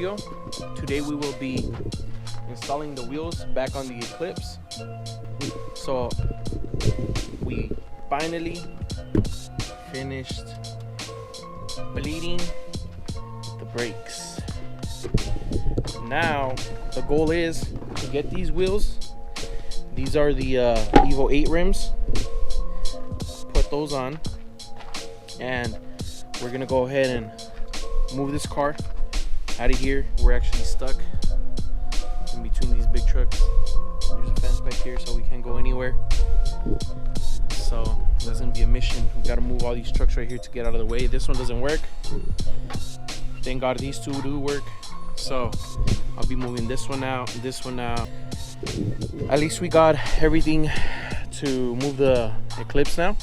video. Today we will be installing the wheels back on the Eclipse. So we finally finished bleeding the brakes. Now the goal is to get these wheels. These are the Evo 8 rims. Put those on, and we're gonna go ahead and move this car out of here. We're actually stuck in between these big trucks. There's a fence back here, so we can't go anywhere. So that's gonna be a mission. We gotta move all these trucks right here to get out of the way. This one doesn't work. Thank God these two do work. So I'll be moving this one out, this one out. At least we got everything to move the Eclipse now.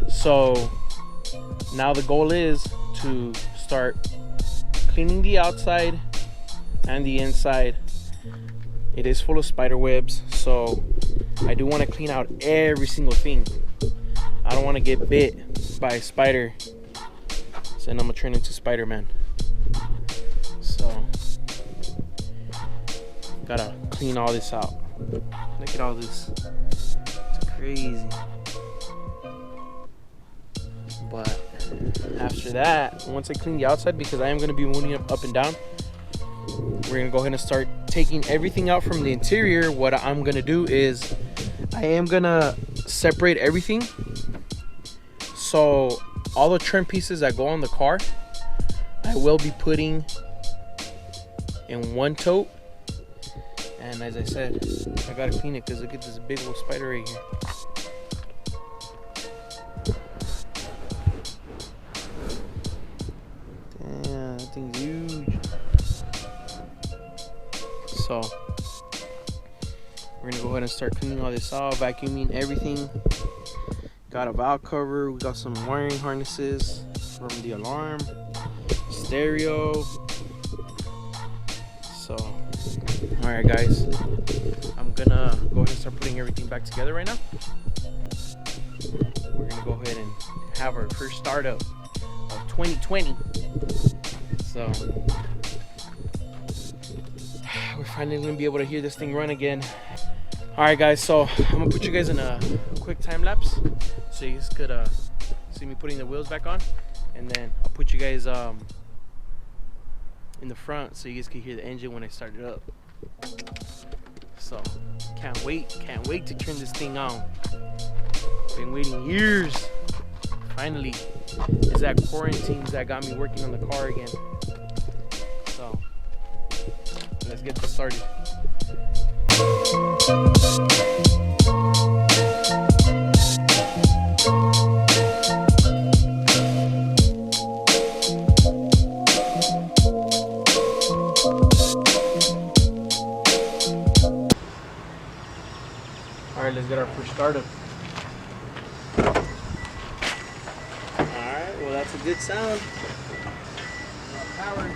So now the goal is to start cleaning the outside and the inside. It is full of spider webs, so I do want to clean out every single thing. I don't want to get bit by a spider, so then I'm gonna turn into Spider-Man. So gotta clean all this out. Look at all this, it's crazy. But after that, once I clean the outside, because I am gonna be moving up and down, we're gonna go ahead and start taking everything out from the interior. What I'm gonna do is I am gonna separate everything, so all the trim pieces that go on the car I will be putting in one tote. And as I said, I gotta clean it because look at this big old spider right here. Damn, that thing's huge. So we're gonna go ahead and start cleaning all this out, vacuuming everything. Got a valve cover, we got some wiring harnesses from the alarm, stereo. So alright guys, I'm gonna go ahead and start putting everything back together right now. We're gonna go ahead and have our first startup of 2020. So we're finally gonna be able to hear this thing run again. Alright guys, so I'm gonna put you guys in a quick time lapse so you guys could see me putting the wheels back on, and then I'll put you guys in the front so you guys can hear the engine when I start it up. So can't wait to turn this thing on. Been waiting years. Finally, it's that quarantine that got me working on the car again. So let's get this started. Alright, let's get our first startup. Alright, well that's a good sound. Power.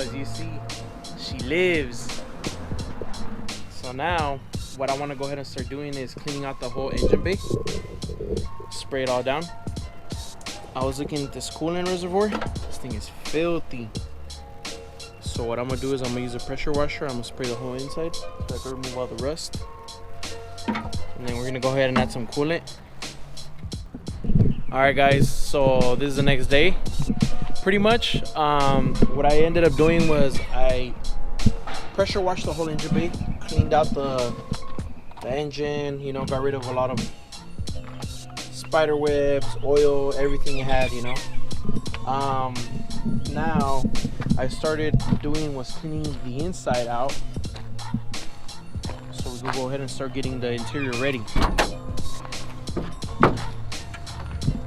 as you see, she lives. So now what I want to go ahead and start doing is cleaning out the whole engine bay. Spray it all down. I was looking at this coolant reservoir. This thing is filthy. So what I'm gonna do is I'm gonna use a pressure washer. I'm gonna spray the whole inside so I can remove all the rust. And then we're gonna go ahead and add some coolant. Alright guys, so this is the next day. Pretty much what I ended up doing was I pressure washed the whole engine bay, cleaned out the engine, you know, got rid of a lot of spider webs, oil, everything it had, you know. Now I started doing was cleaning the inside out, so we can go ahead and start getting the interior ready.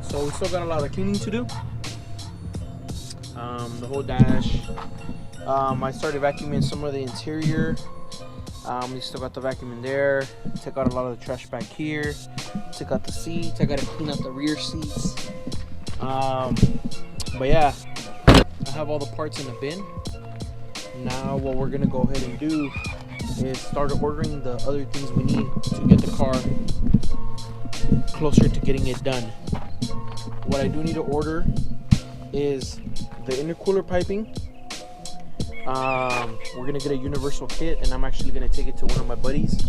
So we still got a lot of cleaning to do. The whole dash, I started vacuuming some of the interior. We still got the vacuum in there. Took out a lot of the trash back here. Took out the seats. I gotta clean out the rear seats. But yeah, I have all the parts in the bin. Now what we're gonna go ahead and do is start ordering the other things we need to get the car closer to getting it done. What I do need to order is the intercooler piping. We're gonna get a universal kit, and I'm actually gonna take it to one of my buddies.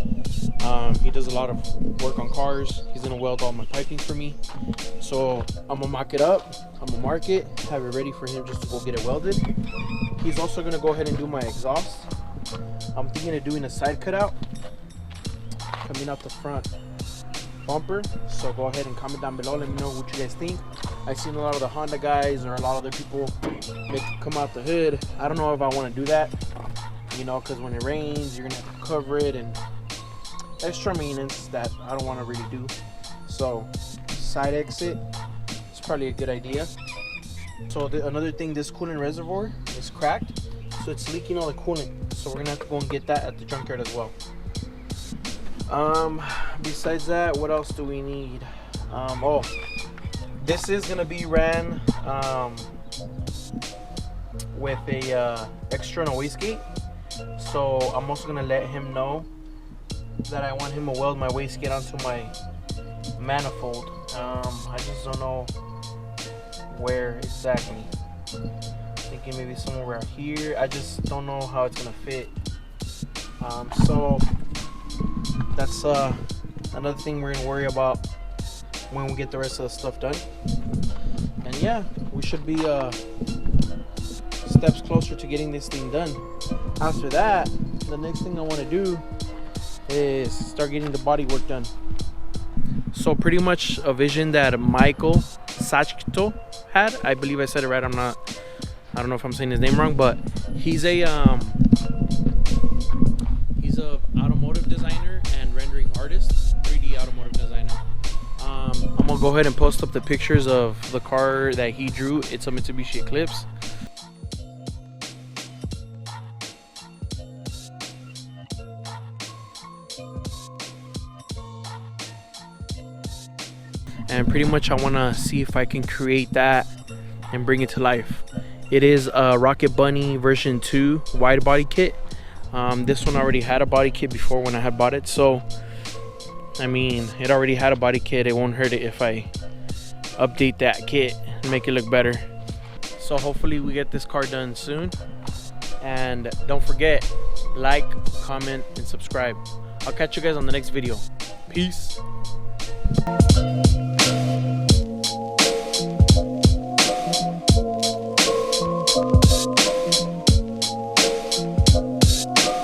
He does a lot of work on cars. He's gonna weld all my piping for me. So I'm gonna mock it up, I'm gonna mark it, have it ready for him just to go get it welded. He's also gonna go ahead and do my exhaust. I'm thinking of doing a side cutout coming out the front bumper. So go ahead and comment down below, let me know what you guys think. I've seen a lot of the Honda guys or a lot of other people make it come out the hood. I don't know if I want to do that, you know, because when it rains you're gonna have to cover it, and extra maintenance that I don't want to really do. So side exit is probably a good idea. So another thing, this coolant reservoir is cracked, so it's leaking all the coolant, so we're gonna have to go and get that at the junkyard as well. Besides that, what else do we need? Oh, this is gonna be ran with a external wastegate, so I'm also gonna let him know that I want him to weld my wastegate onto my manifold. I just don't know where exactly. Thinking maybe somewhere around here. I just don't know how it's gonna fit. So that's another thing we're gonna worry about when we get the rest of the stuff done. And yeah, we should be steps closer to getting this thing done. After that, the next thing I want to do is start getting the body work done. So pretty much a vision that Michael Sachito had. I believe I said it right. I don't know if I'm saying his name wrong, but he's a automotive designer and rendering artist, 3D automotive designer. I'm gonna go ahead and post up the pictures of the car that he drew. It's a Mitsubishi Eclipse. And pretty much I want to see if I can create that and bring it to life. It is a Rocket Bunny version 2 wide body kit. This one already had a body kit before when I had bought it, so I mean, it already had a body kit. It won't hurt it if I update that kit and make it look better. So hopefully we get this car done soon. And don't forget, like, comment, and subscribe. I'll catch you guys on the next video. Peace.